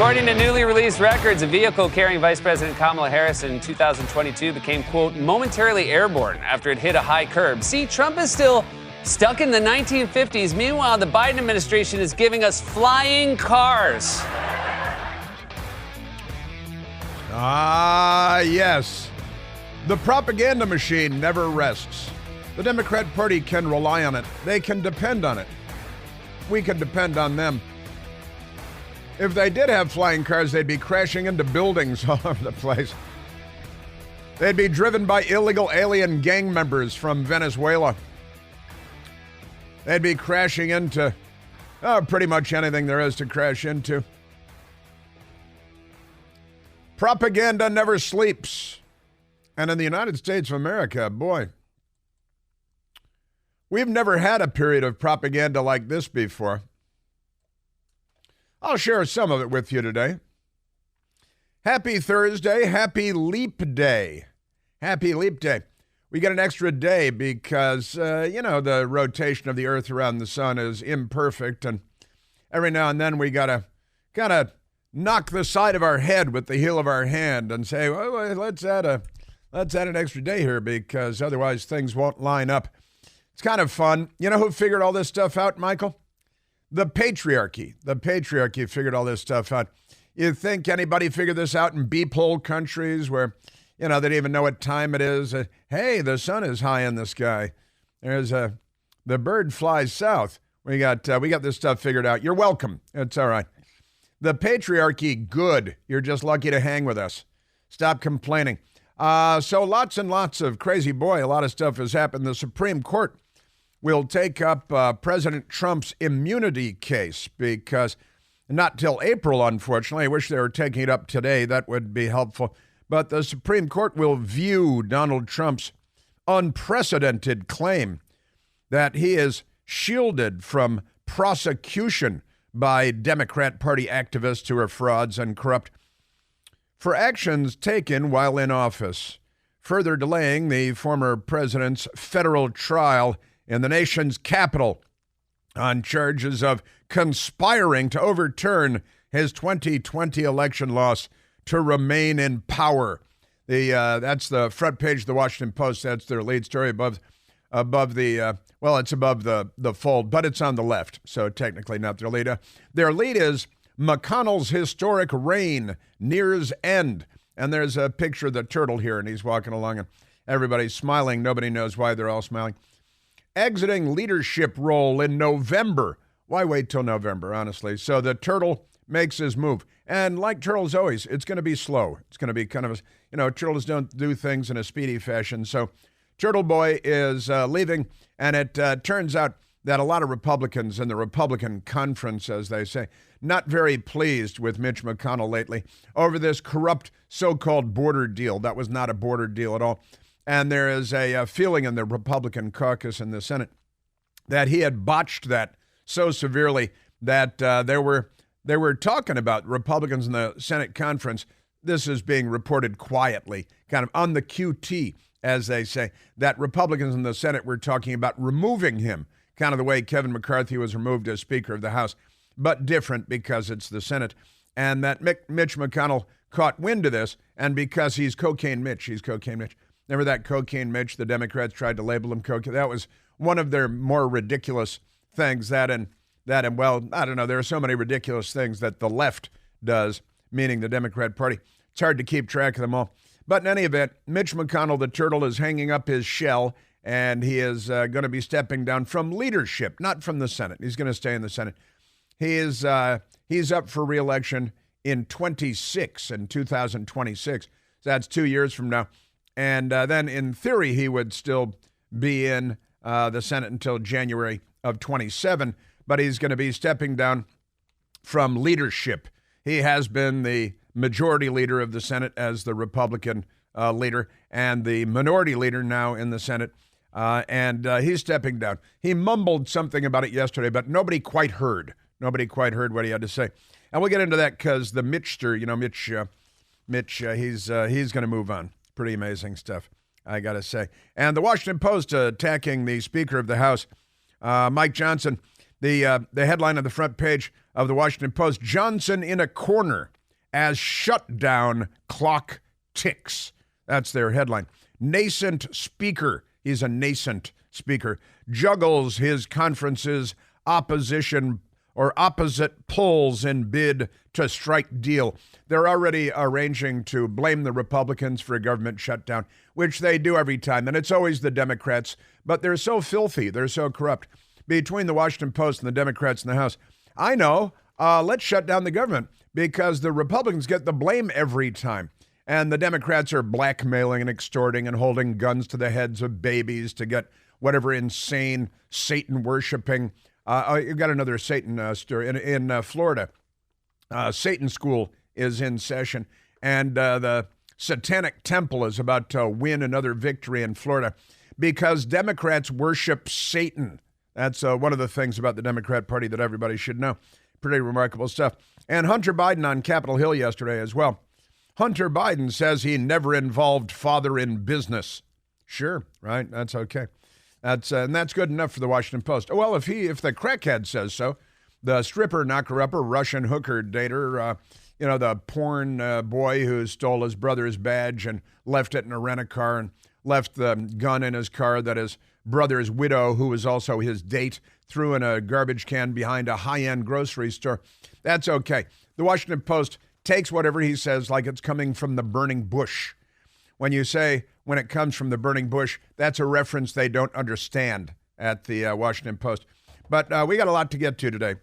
According to newly released records, a vehicle carrying Vice President Kamala Harris in 2022 became, quote, momentarily airborne after it hit a high curb. See, Trump is still stuck in the 1950s. Meanwhile, the Biden administration is giving us flying cars. Yes. The propaganda machine never rests. The Democrat Party can rely on it. They can depend on it. We can depend on them. If they did have flying cars, they'd be crashing into buildings all over the place. They'd be driven by illegal alien gang members from Venezuela. They'd be crashing into pretty much anything there is to crash into. Propaganda never sleeps. And in the United States of America, boy, we've never had a period of propaganda like this before. I'll share some of it with you today. Happy Thursday. Happy Leap Day. Happy Leap Day. We get an extra day because, the rotation of the Earth around the sun is imperfect. And every now and then we got to kind of knock the side of our head with the heel of our hand and say, well, let's add an extra day here because otherwise things won't line up. It's kind of fun. You know who figured all this stuff out, Michael? The patriarchy. The patriarchy figured all this stuff out. You think anybody figured this out in beep-hole countries where, they don't even know what time it is? Hey, the sun is high in the sky. The bird flies south. We got this stuff figured out. You're welcome. It's all right. The patriarchy, good. You're just lucky to hang with us. Stop complaining. So lots and lots of crazy, a lot of stuff has happened. The Supreme Court will take up President Trump's immunity case because not till April, unfortunately. I wish they were taking it up today. That would be helpful. But the Supreme Court will view Donald Trump's unprecedented claim that he is shielded from prosecution by Democrat Party activists who are frauds and corrupt for actions taken while in office, further delaying the former president's federal trial in the nation's capital on charges of conspiring to overturn his 2020 election loss to remain in power. That's the front page of the Washington Post. That's their lead story above the it's above the fold, but it's on the left, so technically not their lead. Their lead is McConnell's historic reign nears end. And there's a picture of the turtle here, and he's walking along, and everybody's smiling. Nobody knows why they're all smiling. Exiting leadership role in November. Why wait till November, honestly? So the turtle makes his move. And like turtles always, it's going to be slow. It's going to be kind of, turtles don't do things in a speedy fashion. So Turtle Boy is leaving, and it turns out that a lot of Republicans in the Republican conference, as they say, not very pleased with Mitch McConnell lately over this corrupt so-called border deal. That was not a border deal at all. And there is a feeling in the Republican caucus in the Senate that he had botched that so severely that they were talking about Republicans in the Senate conference. This is being reported quietly, kind of on the QT, as they say, that Republicans in the Senate were talking about removing him, kind of the way Kevin McCarthy was removed as Speaker of the House, but different because it's the Senate. And that Mitch McConnell caught wind of this, and because he's Cocaine Mitch. Remember that Cocaine Mitch? The Democrats tried to label him cocaine. That was one of their more ridiculous things. That and well, I don't know. There are so many ridiculous things that the left does, meaning the Democrat Party. It's hard to keep track of them all. But in any event, Mitch McConnell, the turtle, is hanging up his shell, and he is going to be stepping down from leadership, not from the Senate. He's going to stay in the Senate. He's up for re-election in 2026. So that's 2 years from now. And then, in theory, he would still be in the Senate until January of 27, but he's going to be stepping down from leadership. He has been the majority leader of the Senate as the Republican leader and the minority leader now in the Senate, and he's stepping down. He mumbled something about it yesterday, but nobody quite heard. Nobody quite heard what he had to say. And we'll get into that because the Mitchster, Mitch, he's going to move on. Pretty amazing stuff, I got to say. And the Washington Post attacking the Speaker of the House, Mike Johnson. The headline on the front page of the Washington Post, Johnson in a corner as shutdown clock ticks. That's their headline. Nascent speaker, he's a nascent speaker, juggles his conference's opposition or opposite polls in bid to strike deal. They're already arranging to blame the Republicans for a government shutdown, which they do every time, and it's always the Democrats, but they're so filthy, they're so corrupt. Between the Washington Post and the Democrats in the House, I know, let's shut down the government because the Republicans get the blame every time. And the Democrats are blackmailing and extorting and holding guns to the heads of babies to get whatever insane Satan-worshiping. You've got another Satan story in Florida. Satan school is in session, and the Satanic Temple is about to win another victory in Florida because Democrats worship Satan. That's one of the things about the Democrat Party that everybody should know. Pretty remarkable stuff. And Hunter Biden on Capitol Hill yesterday as well. Hunter Biden says he never involved father in business. Sure, right? That's okay. And that's good enough for the Washington Post. Well, if the crackhead says so, the stripper, knocker-upper, Russian hooker dater, the porn boy who stole his brother's badge and left it in a rent-a-car and left the gun in his car that his brother's widow, who was also his date, threw in a garbage can behind a high-end grocery store. That's okay. The Washington Post takes whatever he says like it's coming from the burning bush. When you say when it comes from the burning bush, that's a reference they don't understand at the Washington Post. But we got a lot to get to today.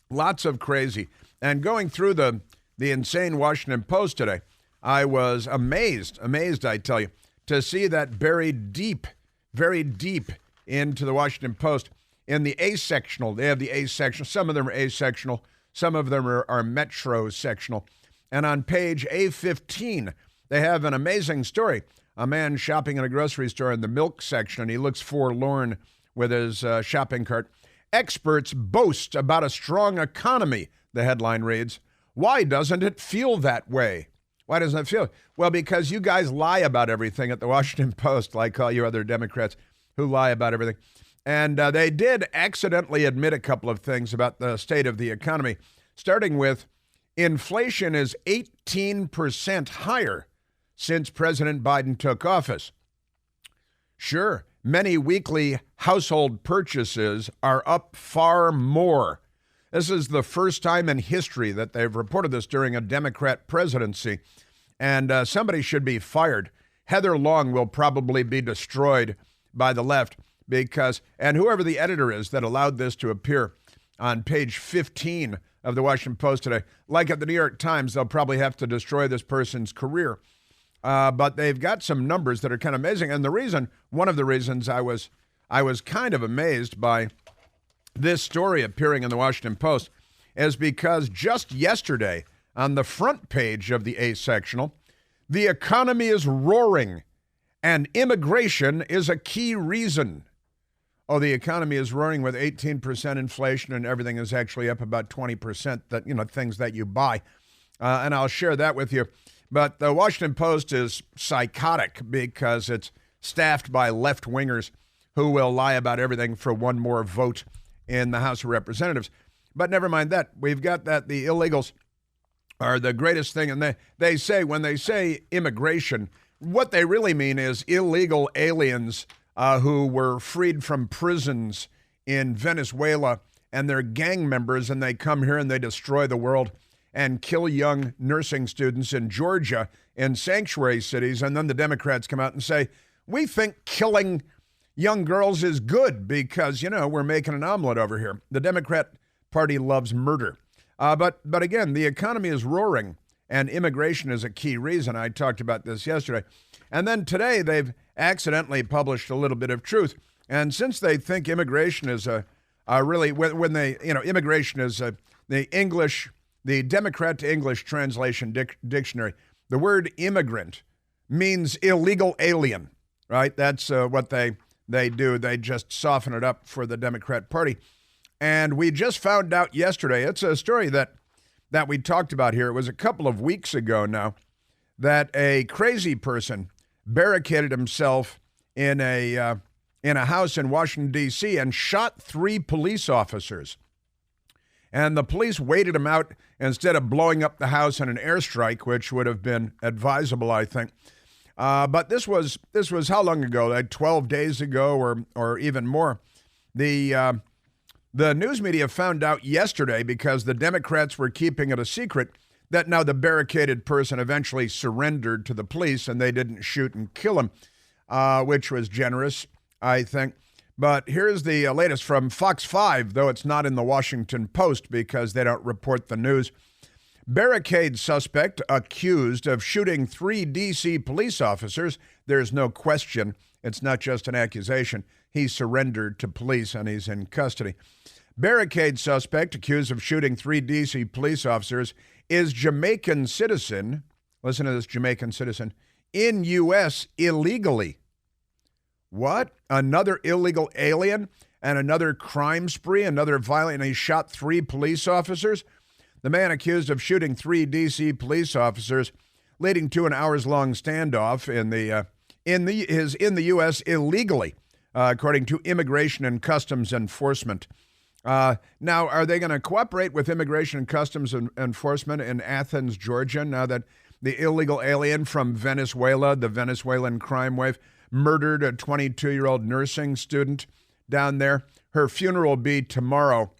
Lots of crazy. And going through the insane Washington Post today, I was amazed, I tell you, to see that buried deep, very deep into the Washington Post in the A-sectional. They have the A-sectional. Some of them are A-sectional. Some of them are metro-sectional. And on page A15, they have an amazing story. A man shopping in a grocery store in the milk section, and he looks forlorn with his shopping cart. Experts boast about a strong economy, the headline reads. Why doesn't it feel that way? Why doesn't it feel? Well, because you guys lie about everything at the Washington Post, like all you other Democrats who lie about everything. And they did accidentally admit a couple of things about the state of the economy, starting with inflation is 18% higher since President Biden took office. Sure, many weekly household purchases are up far more. This is the first time in history that they've reported this during a Democrat presidency, and somebody should be fired. Heather Long will probably be destroyed by the left because, and whoever the editor is that allowed this to appear on page 15 of the Washington Post today, like at the New York Times, they'll probably have to destroy this person's career. But they've got some numbers that are kind of amazing. And one of the reasons I was kind of amazed by this story appearing in the Washington Post is because just yesterday on the front page of the A-sectional, the economy is roaring and immigration is a key reason. Oh, the economy is roaring with 18% inflation and everything is actually up about 20%, that, things that you buy. And I'll share that with you. But the Washington Post is psychotic because it's staffed by left-wingers who will lie about everything for one more vote in the House of Representatives. But never mind that. We've got that the illegals are the greatest thing. And they say, when they say immigration, what they really mean is illegal aliens who were freed from prisons in Venezuela, and they're gang members, and they come here and they destroy the world and kill young nursing students in Georgia in sanctuary cities. And then the Democrats come out and say, we think killing young girls is good because, we're making an omelet over here. The Democrat Party loves murder. But again, the economy is roaring and immigration is a key reason. I talked about this yesterday. And then today they've accidentally published a little bit of truth. And since they think immigration is immigration is the Democrat to English translation dictionary, the word immigrant means illegal alien, right? That's what they do. They just soften it up for the Democrat Party. And we just found out yesterday, it's a story that we talked about here. It was a couple of weeks ago now that a crazy person barricaded himself in a in a house in Washington, D.C., and shot 3 police officers. And the police waited him out instead of blowing up the house in an airstrike, which would have been advisable, I think. But this was how long ago? Like 12 days ago or even more. The news media found out yesterday, because the Democrats were keeping it a secret, that now the barricaded person eventually surrendered to the police and they didn't shoot and kill him, which was generous, I think. But here's the latest from Fox 5, though it's not in the Washington Post because they don't report the news. Barricade suspect accused of shooting 3 D.C. police officers. There's no question. It's not just an accusation. He surrendered to police and he's in custody. Barricade suspect accused of shooting 3 D.C. police officers is Jamaican citizen. Listen to this, Jamaican citizen. In U.S. illegally. What? Another illegal alien and another crime spree, another violent, and he shot 3 police officers? The man accused of shooting 3 D.C. police officers, leading to an hours-long standoff in the U.S. illegally, according to Immigration and Customs Enforcement. Now, are they going to cooperate with Immigration and Customs Enforcement in Athens, Georgia, now that the illegal alien from Venezuela, the Venezuelan crime wave, murdered a 22-year-old nursing student down there? Her funeral will be tomorrow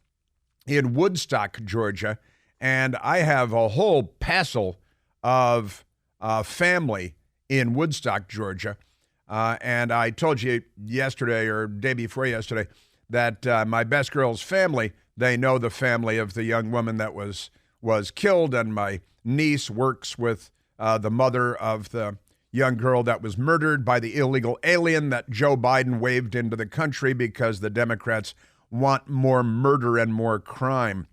in Woodstock, Georgia, and I have a whole passel of family in Woodstock, Georgia, and I told you yesterday or day before yesterday that my best girl's family, they know the family of the young woman that was killed, and my niece works with the mother of the young girl that was murdered by the illegal alien that Joe Biden waved into the country because the Democrats want more murder and more crime.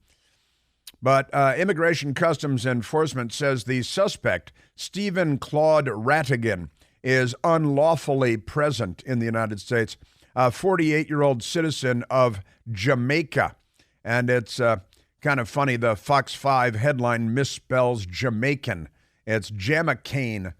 But Immigration Customs Enforcement says the suspect, Stephen Claude Rattigan, is unlawfully present in the United States, a 48-year-old citizen of Jamaica. And it's kind of funny, the Fox 5 headline misspells Jamaican. It's Jamaican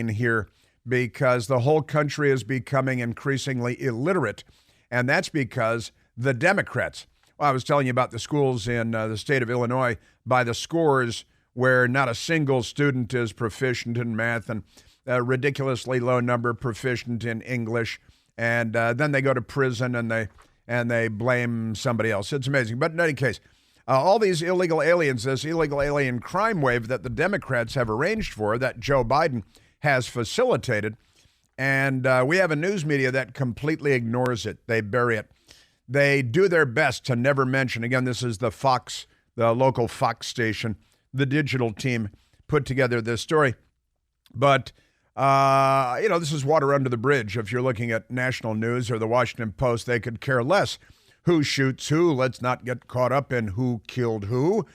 here, because the whole country is becoming increasingly illiterate. And that's because the Democrats, well, I was telling you about the schools in the state of Illinois by the scores where not a single student is proficient in math and a ridiculously low number proficient in English. And then they go to prison and they blame somebody else. It's amazing. But in any case, all these illegal aliens, this illegal alien crime wave that the Democrats have arranged for, that Joe Biden has facilitated, and we have a news media that completely ignores it. They bury it. They do their best to never mention. Again, this is the Fox, the local Fox station. The digital team put together this story. But, this is water under the bridge. If you're looking at national news or the Washington Post, they could care less who shoots who. Let's not get caught up in who killed who,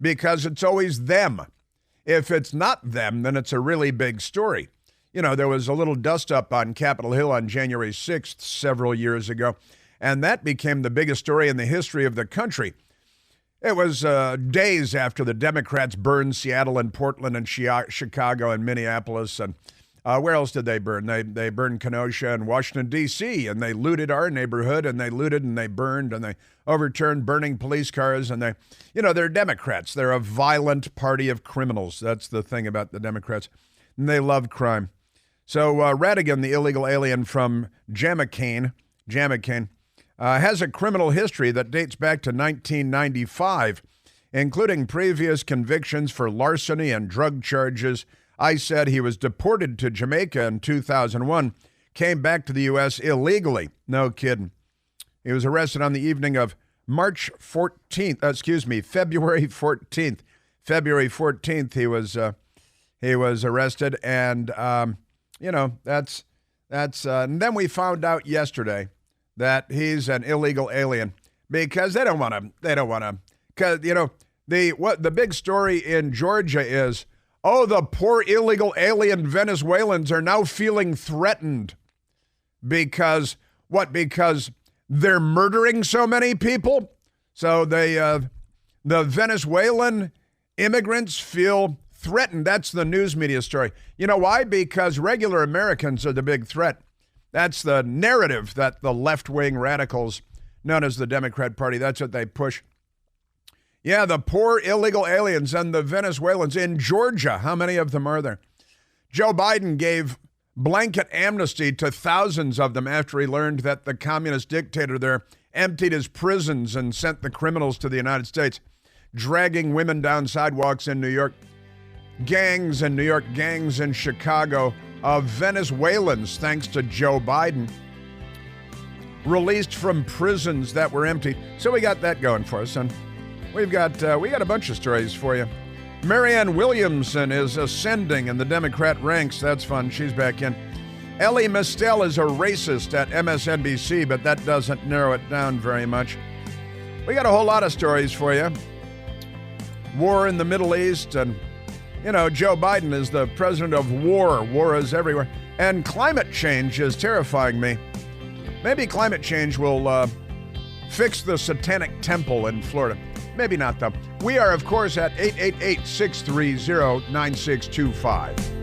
because it's always them. If it's not them, then it's a really big story. There was a little dust-up on Capitol Hill on January 6th several years ago, and that became the biggest story in the history of the country. It was days after the Democrats burned Seattle and Portland and Chicago and Minneapolis. And where else did they burn? They burned Kenosha and Washington, D.C., and they looted our neighborhood, and they looted and they burned, and they overturned burning police cars. And they're Democrats. They're a violent party of criminals. That's the thing about the Democrats. And they love crime. So Rattigan, the illegal alien from Jamaica, has a criminal history that dates back to 1995, including previous convictions for larceny and drug charges. I said he was deported to Jamaica in 2001, came back to the U.S. illegally. No kidding. He was arrested on the evening of February 14th. February 14th, he was arrested, and that's and then we found out yesterday that he's an illegal alien because they don't want to, because, the big story in Georgia is, the poor illegal alien Venezuelans are now feeling threatened because they're murdering so many people. So the Venezuelan immigrants feel threatened. That's the news media story. You know why? Because regular Americans are the big threat. That's the narrative that the left-wing radicals, known as the Democrat Party, that's what they push. Yeah, the poor illegal aliens and the Venezuelans in Georgia. How many of them are there? Joe Biden gave blanket amnesty to thousands of them after he learned that the communist dictator there emptied his prisons and sent the criminals to the United States, dragging women down sidewalks in New York. Gangs in New York, gangs in Chicago of Venezuelans, thanks to Joe Biden, released from prisons that were emptied. So we got that going for us, and we got a bunch of stories for you. Marianne Williamson is ascending in the Democrat ranks. That's fun. She's back in. Ellie Mistel is a racist at MSNBC, but that doesn't narrow it down very much. We got a whole lot of stories for you. War in the Middle East, and, you know, Joe Biden is the president of war. War is everywhere. And climate change is terrifying me. Maybe climate change will fix the Satanic Temple in Florida. Maybe not, though. We are, of course, at 888-630-9625.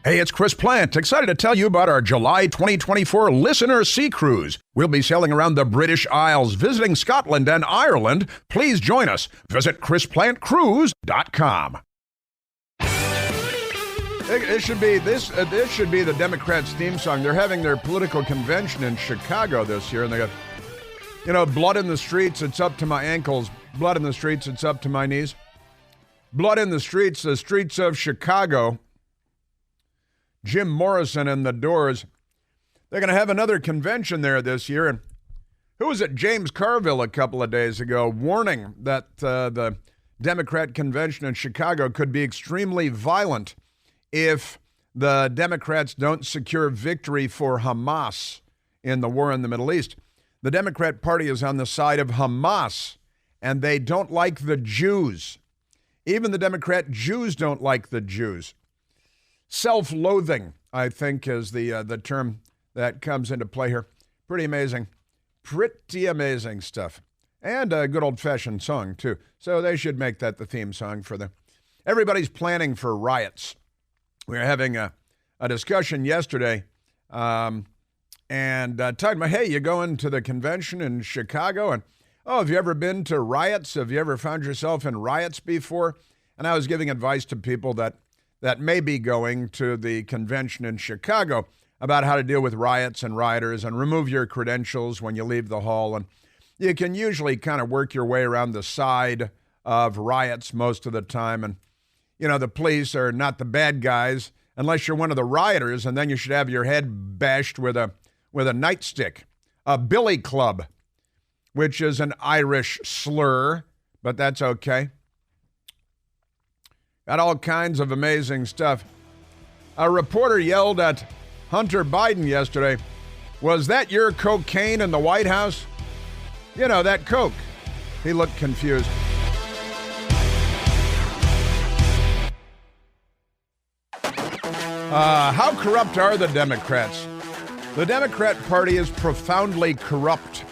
Hey, it's Chris Plant. Excited to tell you about our July 2024 Listener Sea Cruise. We'll be sailing around the British Isles, visiting Scotland and Ireland. Please join us. Visit ChrisPlantCruise.com. This should be the Democrats' theme song. They're having their political convention in Chicago this year, and they got, you know, blood in the streets, it's up to my ankles. Blood in the streets, it's up to my knees. Blood in the streets of Chicago. Jim Morrison and the Doors. They're going to have another convention there this year. And who was it? James Carville a couple of days ago warning that the Democrat convention in Chicago could be extremely violent if the Democrats don't secure victory for Hamas in the war in the Middle East. The Democrat Party is on the side of Hamas, and they don't like the Jews. Even the Democrat Jews don't like the Jews. Self-loathing, I think, is the term that comes into play here. Pretty amazing stuff. And a good old-fashioned song, too. So they should make that the theme song for them. Everybody's planning for riots. We were having a discussion yesterday and talking about, hey, you going to the convention in Chicago? And, oh, have you ever been to riots? Have you ever found yourself in riots before? And I was giving advice to people that may be going to the convention in Chicago about how to deal with riots and rioters and remove your credentials when you leave the hall. And you can usually kind of work your way around the side of riots most of the time. And, you know, the police are not the bad guys unless you're one of the rioters, and then you should have your head bashed with a nightstick. A billy club, which is an Irish slur, but that's okay. Got all kinds of amazing stuff. A reporter yelled at Hunter Biden yesterday, "Was that your cocaine in the White House?" You know, that coke. He looked confused. How corrupt are the Democrats? The Democrat Party is profoundly corrupt.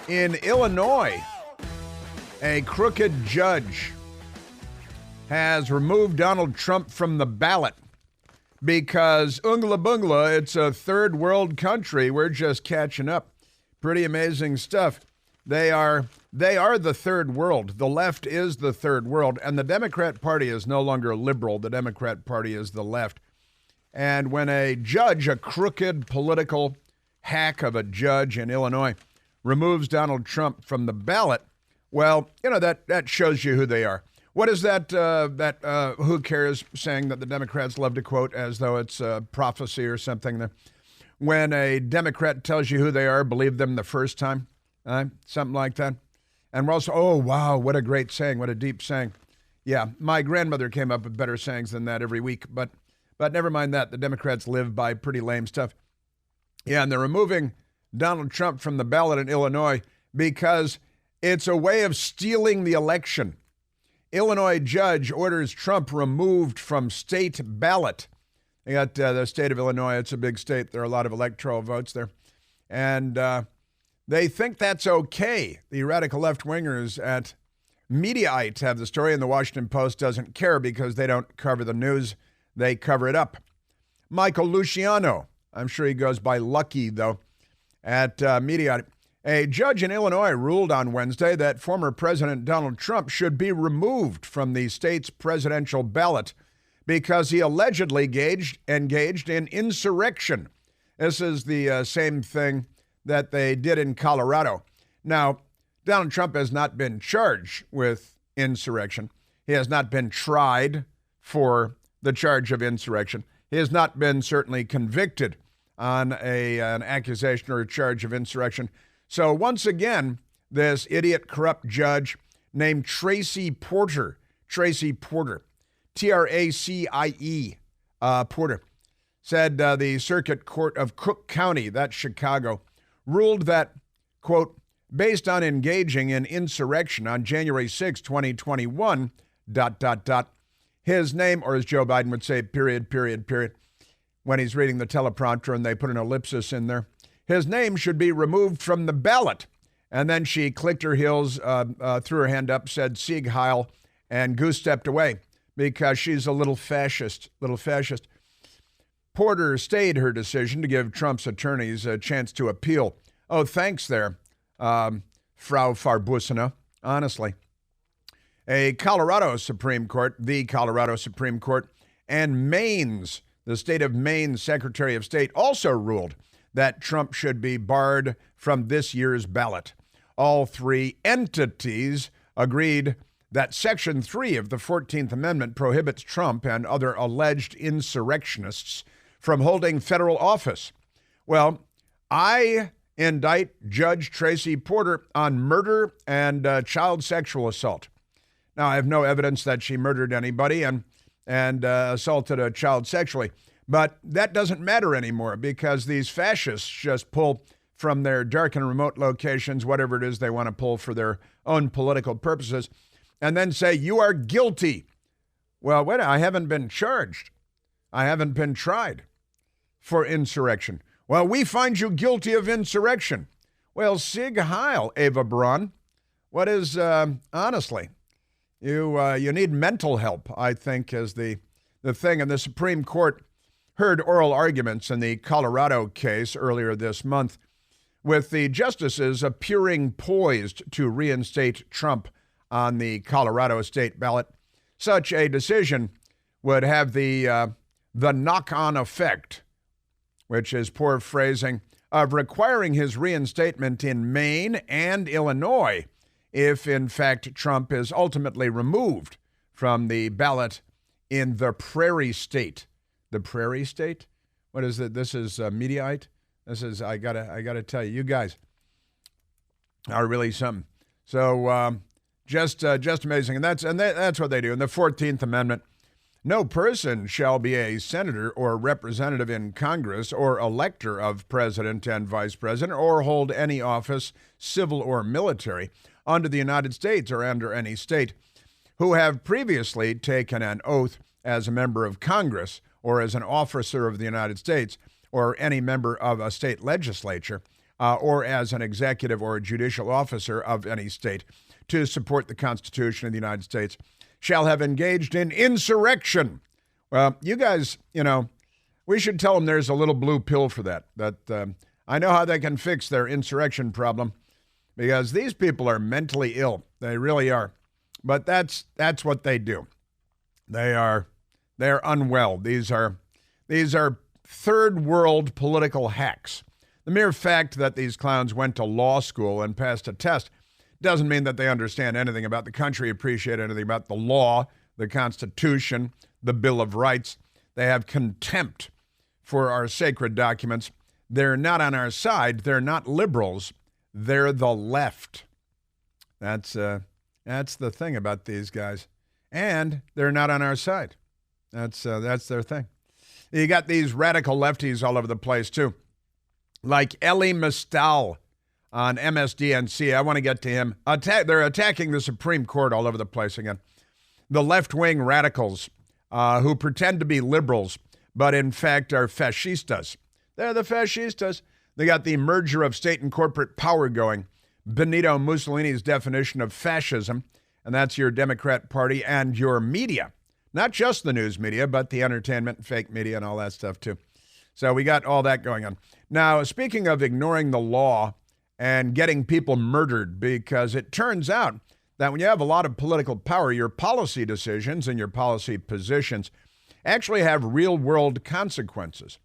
In Illinois, a crooked judge has removed Donald Trump from the ballot because Ungla Bungla, it's a third world country. We're just catching up. Pretty amazing stuff. They are the third world. The left is the third world, and the Democrat Party is no longer liberal. The Democrat Party is the left. And when a judge, a crooked political hack of a judge in Illinois, removes Donald Trump from the ballot, well, you know, that shows you who they are. What is that who cares saying that the Democrats love to quote as though it's a prophecy or something? When a Democrat tells you who they are, believe them the first time, something like that. And we're also, oh, wow, what a great saying, what a deep saying. Yeah, my grandmother came up with better sayings than that every week, but never mind that. The Democrats live by pretty lame stuff. Yeah, and they're removing Donald Trump from the ballot in Illinois because it's a way of stealing the election. Illinois judge orders Trump removed from state ballot. They got the state of Illinois. It's a big state. There are a lot of electoral votes there. And they think that's okay. The radical left-wingers at Mediaite have the story, and the Washington Post doesn't care because they don't cover the news. They cover it up. Michael Luciano. I'm sure he goes by Lucky, though, at Mediatic. A judge in Illinois ruled on Wednesday that former President Donald Trump should be removed from the state's presidential ballot because he allegedly engaged in insurrection. This is the same thing that they did in Colorado. Now, Donald Trump has not been charged with insurrection. He has not been tried for the charge of insurrection. He has not been certainly convicted on an accusation or a charge of insurrection. So once again, this idiot, corrupt judge named Tracie Porter, T-R-A-C-I-E, Porter, said the Circuit Court of Cook County, that's Chicago, ruled that, quote, based on engaging in insurrection on January 6, 2021, ... his name, or as Joe Biden would say, period, when he's reading the teleprompter and they put an ellipsis in there, his name should be removed from the ballot. And then she clicked her heels, threw her hand up, said Sieg Heil, and goose-stepped away because she's a little fascist. Porter stayed her decision to give Trump's attorneys a chance to appeal. Oh, thanks there, Frau Farbusina, honestly. The Colorado Supreme Court, and the state of Maine's Secretary of State also ruled that Trump should be barred from this year's ballot. All three entities agreed that Section 3 of the 14th Amendment prohibits Trump and other alleged insurrectionists from holding federal office. Well, I indict Judge Tracie Porter on murder and child sexual assault. Now, I have no evidence that she murdered anybody and assaulted a child sexually. But that doesn't matter anymore because these fascists just pull from their dark and remote locations, whatever it is they want to pull for their own political purposes, and then say, you are guilty. Well, wait, I haven't been charged. I haven't been tried for insurrection. Well, we find you guilty of insurrection. Well, Sieg Heil, Ava Braun. What is, honestly, you need mental help, I think, is the thing. And the Supreme Court heard oral arguments in the Colorado case earlier this month, with the justices appearing poised to reinstate Trump on the Colorado state ballot. Such a decision would have the knock-on effect, which is poor phrasing, of requiring his reinstatement in Maine and Illinois if, in fact, Trump is ultimately removed from the ballot in the Prairie State. The Prairie State? What is it? This is Mediaite. This is, I gotta tell you, you guys are really something. So just amazing. And that's what they do. In the 14th Amendment, no person shall be a senator or representative in Congress or elector of president and vice president or hold any office, civil or military, under the United States or under any state, who have previously taken an oath as a member of Congress or as an officer of the United States or any member of a state legislature or as an executive or judicial officer of any state to support the Constitution of the United States shall have engaged in insurrection. Well, you guys, we should tell them there's a little blue pill for that I know how they can fix their insurrection problem because these people are mentally ill. They really are. But that's what they do. They're unwell. These are third world political hacks. The mere fact that these clowns went to law school and passed a test doesn't mean that they understand anything about the country, appreciate anything about the law, the Constitution, the Bill of Rights. They have contempt for our sacred documents. They're not on our side. They're not liberals. They're the left. That's the thing about these guys. And they're not on our side. That's their thing. You got these radical lefties all over the place, too. Like Elie Mystal on MSDNC. I want to get to him. They're attacking the Supreme Court all over the place again. The left-wing radicals who pretend to be liberals, but in fact are fascistas. They're the fascistas. They got the merger of state and corporate power going. Benito Mussolini's definition of fascism, and that's your Democrat Party and your media. Not just the news media, but the entertainment and fake media and all that stuff too. So we got all that going on. Now, speaking of ignoring the law and getting people murdered, because it turns out that when you have a lot of political power, your policy decisions and your policy positions actually have real-world consequences.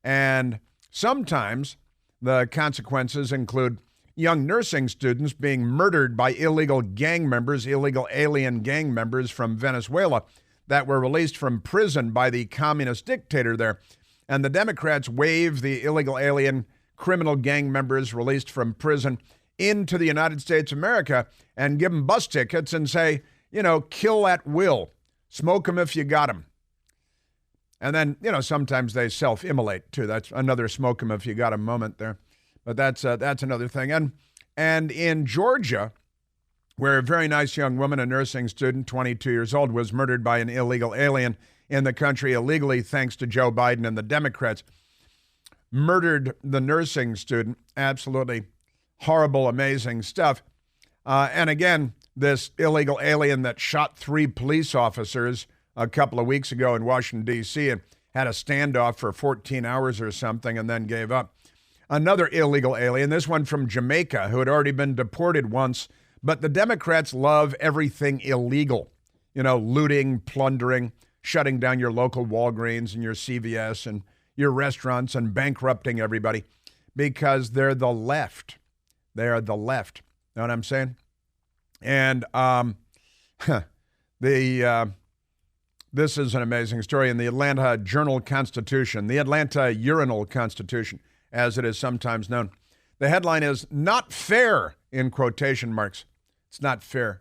And sometimes the consequences include young nursing students being murdered by illegal gang members, illegal alien gang members from Venezuela that were released from prison by the communist dictator there. And the Democrats wave the illegal alien criminal gang members released from prison into the United States of America and give them bus tickets and say, kill at will. Smoke them if you got them. And then, sometimes they self-immolate too. That's another smoke them if you got 'em moment there. But that's another thing. And in Georgia, where a very nice young woman, a nursing student, 22 years old, was murdered by an illegal alien in the country illegally, thanks to Joe Biden and the Democrats, murdered the nursing student. Absolutely horrible, amazing stuff. And again, this illegal alien that shot 3 police officers a couple of weeks ago in Washington, D.C., and had a standoff for 14 hours or something and then gave up. Another illegal alien, this one from Jamaica, who had already been deported once, but the Democrats love everything illegal. Looting, plundering, shutting down your local Walgreens and your CVS and your restaurants and bankrupting everybody because they're the left. They are the left. Know what I'm saying? And this is an amazing story in the Atlanta Journal-Constitution, the Atlanta Urinal-Constitution, as it is sometimes known. The headline is, "Not fair," in quotation marks. It's not fair.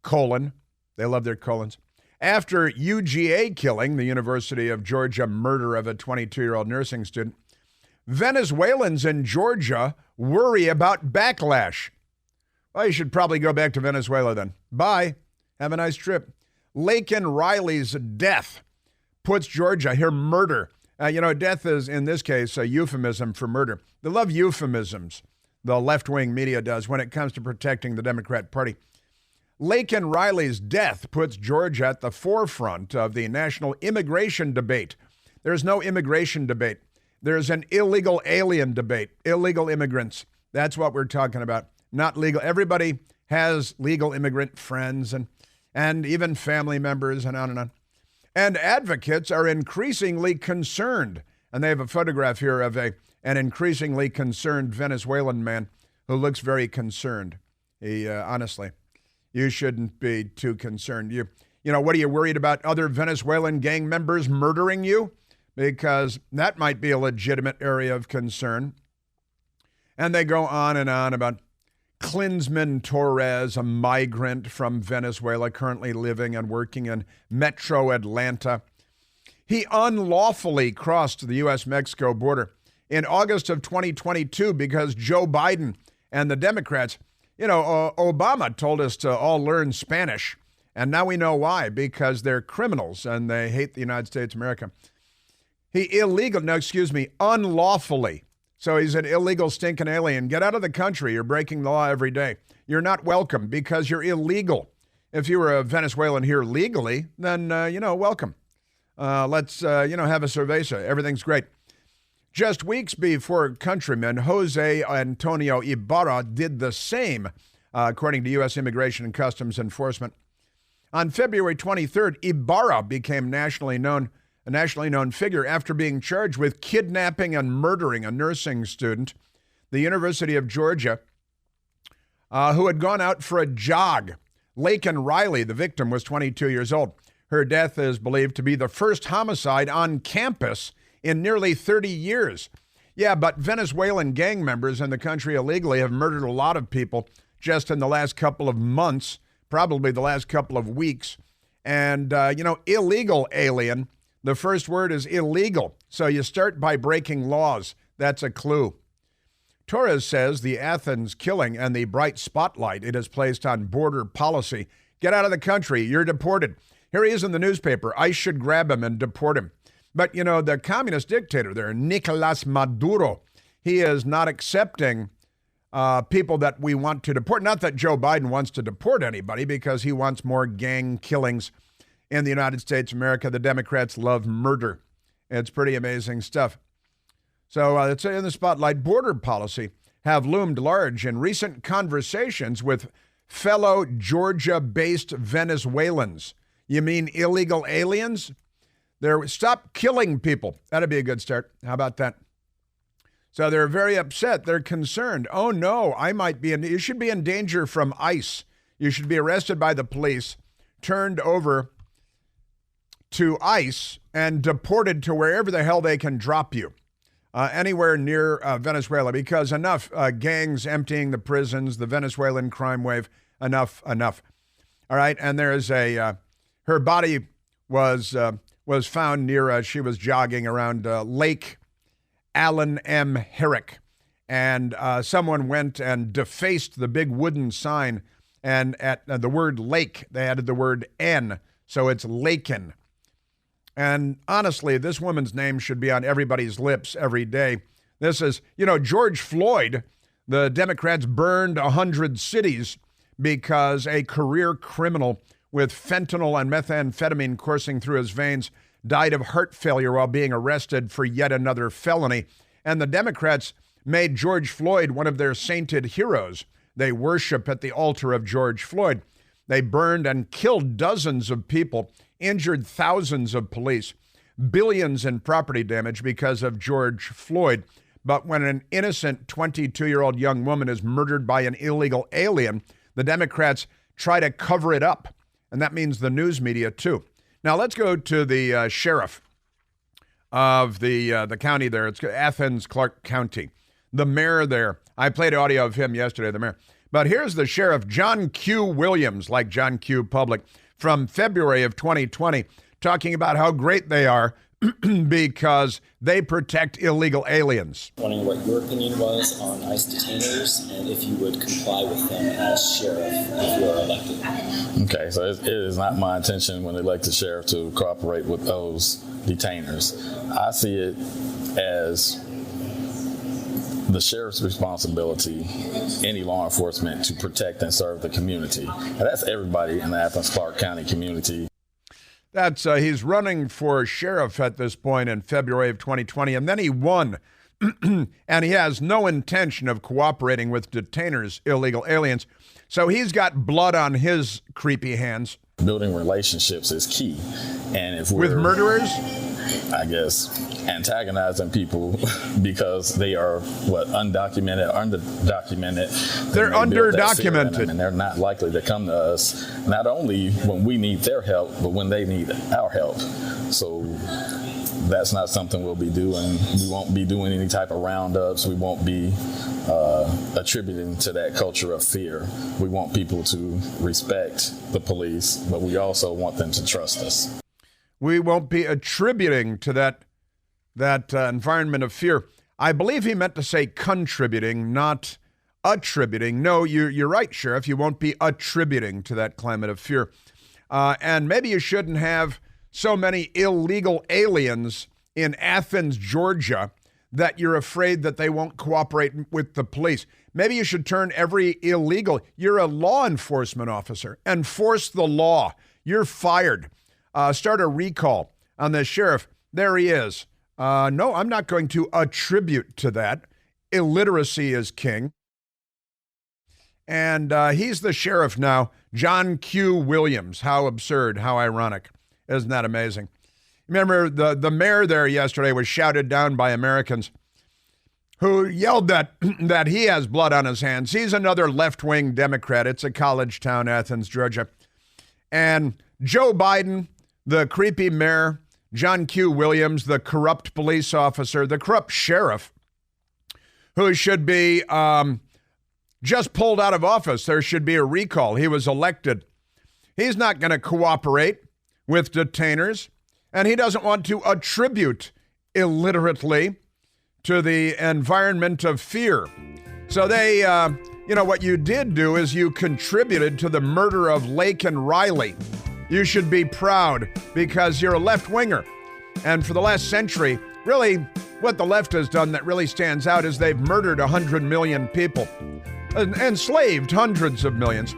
Colon. They love their colons. After UGA killing, the University of Georgia murder of a 22-year-old nursing student, Venezuelans in Georgia worry about backlash. Well, you should probably go back to Venezuela then. Bye. Have a nice trip. Laken Riley's death puts Georgia, her murder. Death is, in this case, a euphemism for murder. They love euphemisms, the left-wing media does, when it comes to protecting the Democrat Party. Laken Riley's death puts Georgia at the forefront of the national immigration debate. There's no immigration debate. There's an illegal alien debate, illegal immigrants. That's what we're talking about, not legal. Everybody has legal immigrant friends and even family members and on and on. And advocates are increasingly concerned. And they have a photograph here of an increasingly concerned Venezuelan man who looks very concerned. He, honestly, you shouldn't be too concerned. What are you worried about? Other Venezuelan gang members murdering you? Because that might be a legitimate area of concern. And they go on and on about Klinsman Torres, a migrant from Venezuela currently living and working in Metro Atlanta. He unlawfully crossed the U.S.-Mexico border in August of 2022 because Joe Biden and the Democrats, Obama told us to all learn Spanish. And now we know why, because they're criminals and they hate the United States of America. Unlawfully. So he's an illegal stinking alien. Get out of the country. You're breaking the law every day. You're not welcome because you're illegal. If you were a Venezuelan here legally, then, welcome. Let's have a cerveza. Everything's great. Just weeks before countryman Jose Antonio Ibarra did the same, according to U.S. Immigration and Customs Enforcement. On February 23rd, Ibarra became a nationally known figure after being charged with kidnapping and murdering a nursing student, the University of Georgia, who had gone out for a jog. Laken Riley, the victim, was 22 years old. Her death is believed to be the first homicide on campus in nearly 30 years. Yeah, but Venezuelan gang members in the country illegally have murdered a lot of people just in the last couple of months, probably the last couple of weeks. And, illegal alien, the first word is illegal. So you start by breaking laws. That's a clue. Torres says the Athens killing and the bright spotlight it has placed on border policy. Get out of the country. You're deported. Here he is in the newspaper. ICE should grab him and deport him. But, the communist dictator there, Nicolas Maduro, he is not accepting people that we want to deport. Not that Joe Biden wants to deport anybody because he wants more gang killings in the United States of America. The Democrats love murder. It's pretty amazing stuff. So it's in the spotlight. Border policy have loomed large in recent conversations with fellow Georgia-based Venezuelans. You mean illegal aliens? Stop killing people. That'd be a good start. How about that? So they're very upset. They're concerned. Oh, no, you should be in danger from ICE. You should be arrested by the police, turned over to ICE, and deported to wherever the hell they can drop you, anywhere near Venezuela, because enough gangs emptying the prisons, the Venezuelan crime wave, enough. All right, and there is her body was found near, she was jogging around Lake Allen M. Herrick, and someone went and defaced the big wooden sign, and at the word lake, they added the word N, so it's Laken. And honestly, this woman's name should be on everybody's lips every day. This is, George Floyd, the Democrats burned 100 cities because a career criminal with fentanyl and methamphetamine coursing through his veins died of heart failure while being arrested for yet another felony. And the Democrats made George Floyd one of their sainted heroes. They worship at the altar of George Floyd. They burned and killed dozens of people, injured thousands of police, billions in property damage because of George Floyd. But when an innocent 22-year-old young woman is murdered by an illegal alien, the Democrats try to cover it up. And that means the news media, too. Now, let's go to the sheriff of the county there. It's Athens, Clarke County. The mayor there. I played audio of him yesterday, the mayor. But here's the sheriff, John Q. Williams, like John Q. Public, from February of 2020, talking about how great they are because they protect illegal aliens. Wondering what your opinion was on ICE detainers and if you would comply with them as sheriff if you are elected. Okay, so it is not my intention when they elect the sheriff to cooperate with those detainers. I see it as the sheriff's responsibility, any law enforcement, to protect and serve the community. And that's everybody in the Athens, Clarke County community. That's he's running for sheriff at this point in February of 2020, and then he won. And he has no intention of cooperating with detainers, illegal aliens. So he's got blood on his creepy hands. Building relationships is key. And if we're, with murderers? I guess, antagonizing people because they are, undocumented, underdocumented. They're underdocumented. And they're not likely to come to us, not only when we need their help, but when they need our help. So that's not something we'll be doing. We won't be doing any type of roundups. We won't be attributing to that culture of fear. We want people to respect the police, but we also want them to trust us. We won't be attributing to that environment of fear. I believe he meant to say contributing, not attributing. No, you're right, Sheriff. You won't be attributing to that climate of fear. And maybe you shouldn't have so many illegal aliens in Athens, Georgia, that you're afraid that they won't cooperate with the police. Maybe you should turn every illegal. You're a law enforcement officer. Enforce the law. You're fired. Start a recall on the sheriff. There he is. No, I'm not going to attribute to that. Illiteracy is king. And he's the sheriff now, John Q. Williams. How absurd, how ironic. Isn't that amazing? Remember, the mayor there yesterday was shouted down by Americans who yelled that he has blood on his hands. He's another left-wing Democrat. It's a college town, Athens, Georgia. And Joe Biden, the creepy mayor, John Q. Williams, the corrupt police officer, the corrupt sheriff, who should be just pulled out of office. There should be a recall. He was elected. He's not going to cooperate with detainers, and he doesn't want to attribute illiterately to the environment of fear. So they, what you did do is you contributed to the murder of Lake and Riley. You should be proud because you're a left-winger. And for the last century, really, what the left has done that really stands out is they've murdered 100 million people, enslaved hundreds of millions.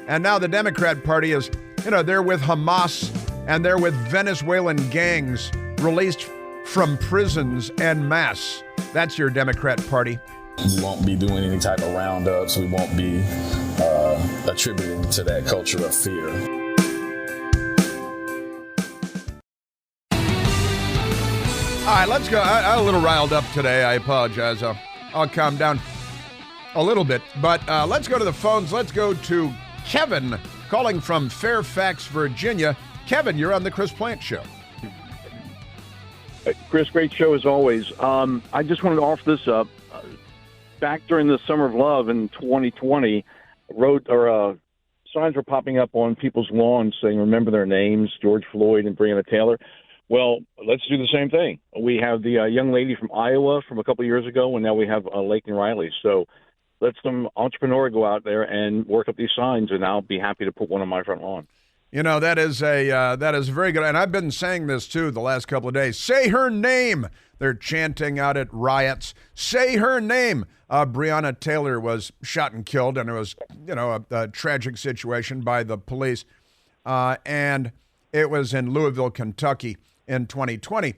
And now the Democrat Party is, they're with Hamas and they're with Venezuelan gangs released from prisons en masse. That's your Democrat Party. We won't be doing any type of roundups. We won't be attributing to that culture of fear. All right, let's go. I'm a little riled up today. I apologize. I'll calm down a little bit. But let's go to the phones. Let's go to Kevin calling from Fairfax, Virginia. Kevin, you're on the Chris Plant Show. Chris, great show as always. I just wanted to offer this up. Back during the Summer of Love in 2020, signs were popping up on people's lawns saying, remember their names, George Floyd and Breonna Taylor. Well, let's do the same thing. We have the young lady from Iowa from a couple of years ago, and now we have Laken Riley. So let some entrepreneur go out there and work up these signs, and I'll be happy to put one on my front lawn. You know, that is very good. And I've been saying this, too, the last couple of days. Say her name. They're chanting out at riots. Say her name. Breonna Taylor was shot and killed, and it was, a tragic situation by the police. And it was in Louisville, Kentucky in 2020.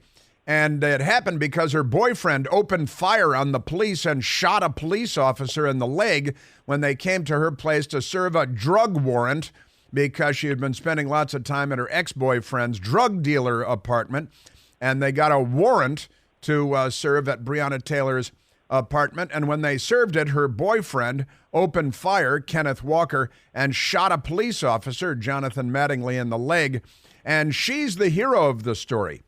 And it happened because her boyfriend opened fire on the police and shot a police officer in the leg when they came to her place to serve a drug warrant because she had been spending lots of time at her ex-boyfriend's drug dealer apartment. And they got a warrant to serve at Breonna Taylor's apartment. And when they served it, her boyfriend opened fire, Kenneth Walker, and shot a police officer, Jonathan Mattingly, in the leg. And she's the hero of the story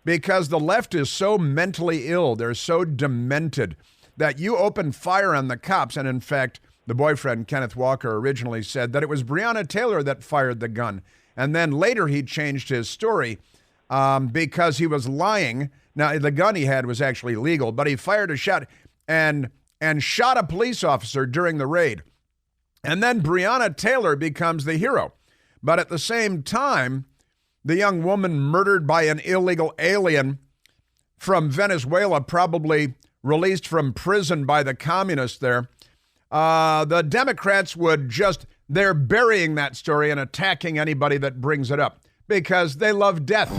because the left is so mentally ill. They're so demented that you open fire on the cops. And in fact, the boyfriend, Kenneth Walker, originally said that it was Breonna Taylor that fired the gun. And then later he changed his story because he was lying. Now, the gun he had was actually legal, but he fired a shot and shot a police officer during the raid. And then Breonna Taylor becomes the hero. But at the same time, the young woman murdered by an illegal alien from Venezuela, probably released from prison by the communists there, the Democrats they're burying that story and attacking anybody that brings it up because they love death.